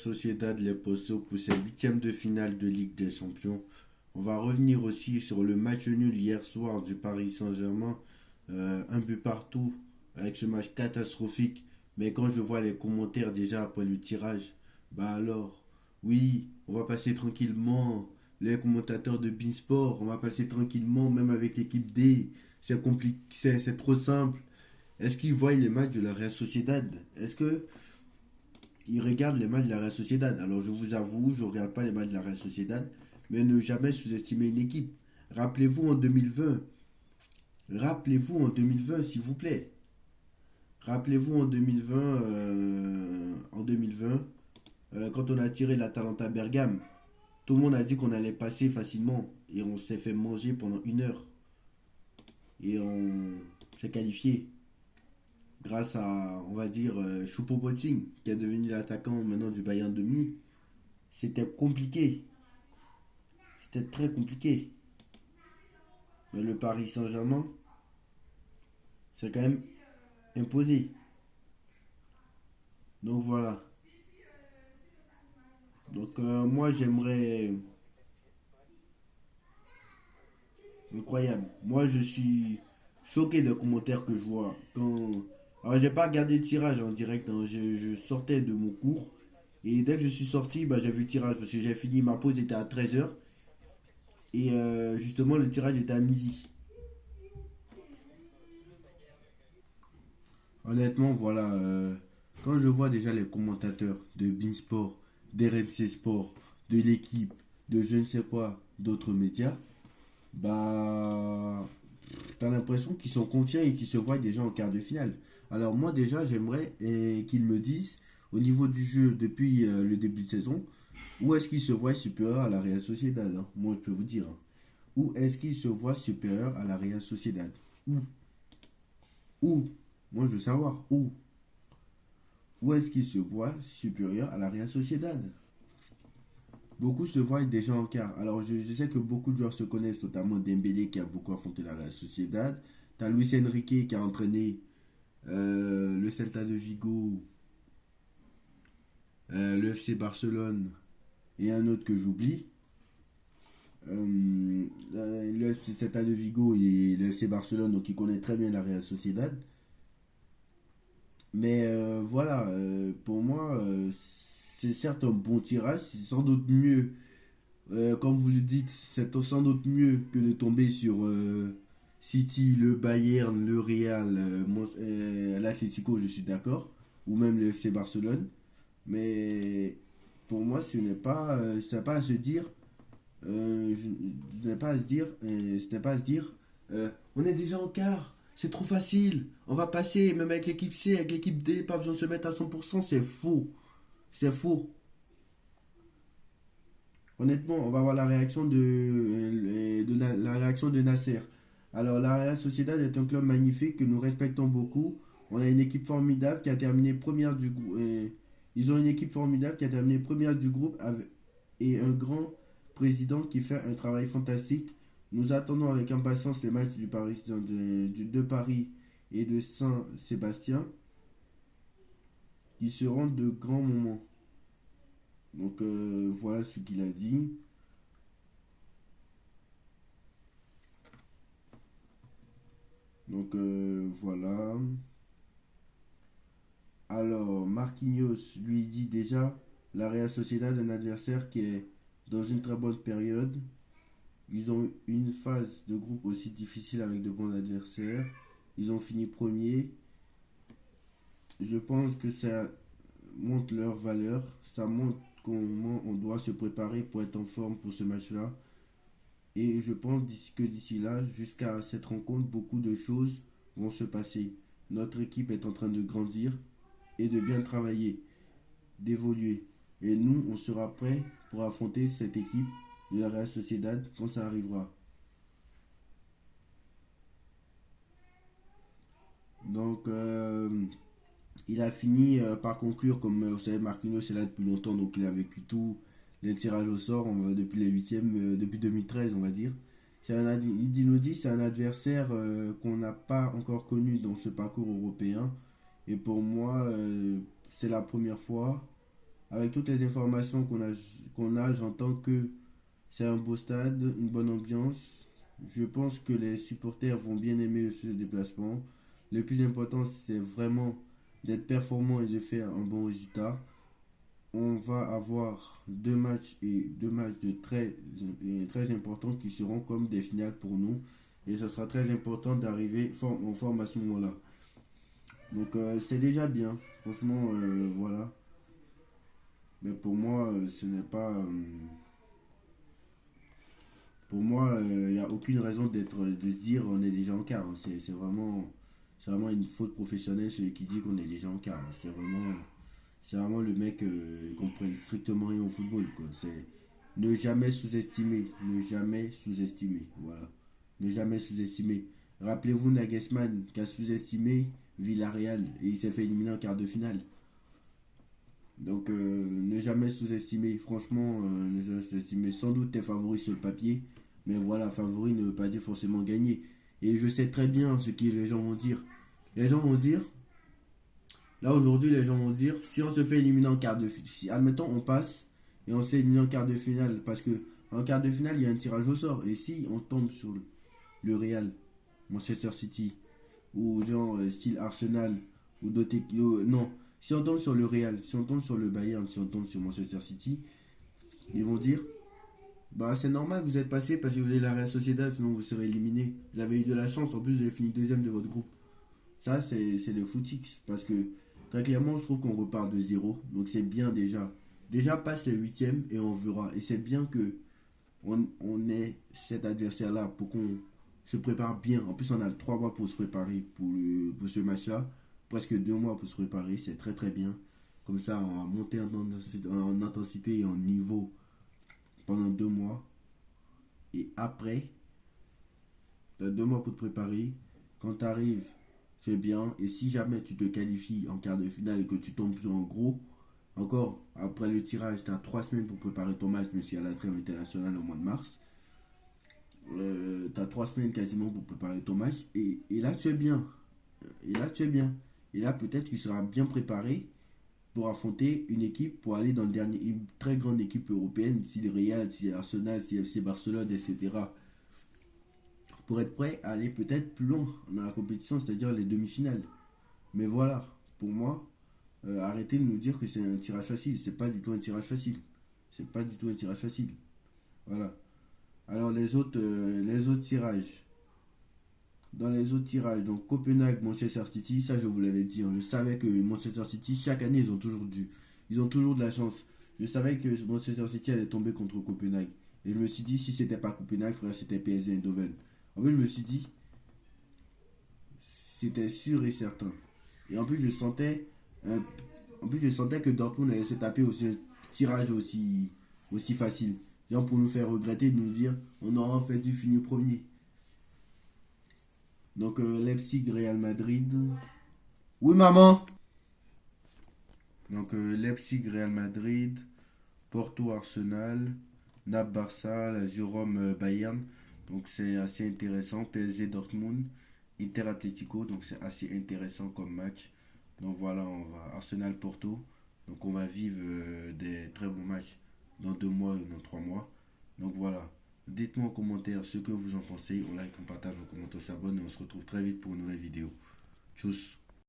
Sociedad les Pozo pour ses huitièmes de finale de Ligue des Champions. On va revenir aussi sur le match nul hier soir du Paris Saint-Germain. Un but partout avec ce match catastrophique. Mais quand je vois les commentaires déjà après le tirage, bah alors, oui, on va passer tranquillement. Les commentateurs de Beansport, on va passer tranquillement, même avec l'équipe D. C'est compliqué, c'est trop simple. Est-ce qu'ils voient les matchs de la Real Sociedad? Est-ce que ils regardent les matchs de la Real Sociedad? Alors je vous avoue, je ne regarde pas les matchs de la Real Sociedad, mais ne jamais sous-estimer une équipe. Rappelez-vous en 2020. Rappelez-vous en 2020, s'il vous plaît. Rappelez-vous en 2020, quand on a tiré l'Atalanta Bergame, tout le monde a dit qu'on allait passer facilement et on s'est fait manger pendant une heure et on s'est qualifié grâce à, on va dire, Choupo-Moting qui est devenu l'attaquant maintenant du Bayern de Munich. C'était compliqué, c'était très compliqué. Mais le Paris Saint-Germain, c'est quand même imposé. Donc voilà. Donc moi j'aimerais... Incroyable. Moi je suis choqué des commentaires que je vois. Alors j'ai pas regardé le tirage en direct, hein. Je sortais de mon cours. Et dès que je suis sorti, bah, j'ai vu le tirage parce que j'ai fini, ma pause était à 13 heures. Et justement le tirage était à midi. Honnêtement, voilà. Quand je vois déjà les commentateurs de Beansport, d'RMC Sport, de l'équipe, de je ne sais quoi, d'autres médias, bah, t'as l'impression qu'ils sont confiants et qu'ils se voient déjà en quart de finale. Alors moi déjà, j'aimerais qu'ils me disent, au niveau du jeu depuis le début de saison, où est-ce qu'ils se voient supérieur à la Real Sociedad, hein. Moi, je peux vous dire, hein. Où est-ce qu'ils se voient supérieur à la Real Sociedad? Où? Où? Moi, je veux savoir où. Où est-ce qu'ils se voient supérieur à la Real Sociedad? Beaucoup se voient déjà en quart. Alors, je sais que beaucoup de joueurs se connaissent, notamment Dembélé qui a beaucoup affronté la Real Sociedad. T'as Luis Enrique qui a entraîné le Celta de Vigo, le FC Barcelone et un autre que j'oublie. Le FC Celta de Vigo et le FC Barcelone, donc il connaît très bien la Real Sociedad. Mais voilà, pour moi, c'est certes un bon tirage, c'est sans doute mieux, comme vous le dites, c'est sans doute mieux que de tomber sur City, le Bayern, le Real, l'Atlético, je suis d'accord, ou même le FC Barcelone. Mais pour moi, ce n'est pas à se dire, ce n'est pas à se dire, ce n'est pas à se dire, on est déjà en quart, c'est trop facile, on va passer, même avec l'équipe C, avec l'équipe D, pas besoin de se mettre à 100%, c'est faux. C'est faux. Honnêtement, on va voir la réaction la réaction de Nasser. Alors, la Real Sociedad est un club magnifique que nous respectons beaucoup. On a une équipe formidable qui a terminé première du groupe. Ils ont une équipe formidable qui a terminé première du groupe et un grand président qui fait un travail fantastique. Nous attendons avec impatience les matchs de Paris et de Saint-Sébastien qui seront de grands moments. Donc voilà ce qu'il a dit. Donc voilà. Alors Marquinhos lui dit déjà la Real Sociedad un adversaire qui est dans une très bonne période. Ils ont eu une phase de groupe aussi difficile avec de bons adversaires. Ils ont fini premier. Je pense que ça montre leur valeur. Ça montre comment on doit se préparer pour être en forme pour ce match-là. Et je pense que d'ici là, jusqu'à cette rencontre, beaucoup de choses vont se passer. Notre équipe est en train de grandir et de bien travailler, d'évoluer. Et nous, on sera prêts pour affronter cette équipe de la Real Sociedad quand ça arrivera. Donc, il a fini par conclure, comme vous savez, Marquinhos est là depuis longtemps, donc il a vécu tout les tirages au sort depuis les huitièmes, depuis 2013, on va dire. Il nous dit c'est un adversaire qu'on n'a pas encore connu dans ce parcours européen. Et pour moi, c'est la première fois. avec toutes les informations qu'on a, j'entends que c'est un beau stade, une bonne ambiance. Je pense que les supporters vont bien aimer ce déplacement. Le plus important, c'est vraiment d'être performant et de faire un bon résultat. On va avoir deux matchs très importants qui seront comme des finales pour nous. Et ça sera très important d'arriver en forme à ce moment-là. Donc c'est déjà bien. Franchement, voilà. Mais pour moi, ce n'est pas. Pour moi, il n'y a aucune raison de se dire on est déjà en quart. C'est vraiment une faute professionnelle celui qui dit qu'on est déjà en quart. C'est vraiment le mec qui comprend strictement rien au football, quoi. C'est ne jamais sous-estimer, ne jamais sous-estimer, voilà. Ne jamais sous-estimer. Rappelez-vous Nagelsmann qui a sous-estimé Villarreal et il s'est fait éliminer en quart de finale. Donc ne jamais sous-estimer, franchement, ne jamais sous-estimer. Sans doute t'es favori sur le papier, mais voilà, favori ne veut pas dire forcément gagner. Et je sais très bien ce que les gens vont dire. Les gens vont dire, là aujourd'hui, les gens vont dire, si on se fait éliminer en quart de finale, si admettons on passe et on s'est éliminé en quart de finale, parce que en quart de finale il y a un tirage au sort, et si on tombe sur le Real, Manchester City, ou genre style Arsenal, ou d'autres non, si on tombe sur le Real, si on tombe sur le Bayern, si on tombe sur Manchester City, ils vont dire, bah c'est normal, vous êtes passé parce que vous avez la Real Sociedad, sinon vous serez éliminé. Vous avez eu de la chance, en plus vous avez fini deuxième de votre groupe. Ça c'est le footix, parce que très clairement je trouve qu'on repart de zéro, donc c'est bien déjà. Déjà passe les huitièmes et on verra. Et c'est bien que on ait cet adversaire-là pour qu'on se prépare bien. En plus, on a 3 mois pour se préparer pour ce match-là. Presque 2 mois pour se préparer. C'est très très bien. Comme ça, on va monter en intensité et en niveau pendant 2 mois. Et après, tu as 2 mois pour te préparer. Quand tu arrives, c'est bien. Et si jamais tu te qualifies en quart de finale et que tu tombes sur un gros, encore après le tirage, tu as 3 semaines pour préparer ton match, même s'il y a la trêve internationale au mois de mars. Tu as 3 semaines quasiment pour préparer ton match. Et là, tu es bien. Et là, tu es bien. Et là, peut-être tu seras bien préparé pour affronter une équipe, pour aller dans le dernier, une très grande équipe européenne, si le Real, si Arsenal, si FC Barcelone, etc. Pour être prêt à aller peut-être plus loin dans la compétition, c'est-à-dire les demi-finales. Mais voilà, pour moi, arrêtez de nous dire que c'est un tirage facile. C'est pas du tout un tirage facile. C'est pas du tout un tirage facile. Voilà. Alors les autres tirages. Dans les autres tirages, donc Copenhague, Manchester City, ça je vous l'avais dit, hein. Je savais que Manchester City, chaque année, ils ont toujours de la chance. Je savais que Manchester City allait tomber contre Copenhague. Et je me suis dit, si c'était pas Copenhague, frère, c'était PSG Eindhoven. En fait, je me suis dit, c'était sûr et certain. Et en plus, je sentais que Dortmund allait se taper aussi un tirage aussi facile. Genre pour nous faire regretter de nous dire, on aura en fait dû finir premier. Donc Leipzig, Real Madrid. Oui, maman. Donc Leipzig, Real Madrid, Porto, Arsenal, Naples, Barça, Lazio, Rome, Bayern. Donc c'est assez intéressant. PSG, Dortmund, Inter Atletico. Donc c'est assez intéressant comme match. Donc voilà, on va Arsenal, Porto. Donc on va vivre des très bons matchs dans 2 mois et dans 3 mois. Donc voilà. Dites-moi en commentaire ce que vous en pensez. On like, on partage, on commente, on s'abonne et on se retrouve très vite pour une nouvelle vidéo. Tchuss.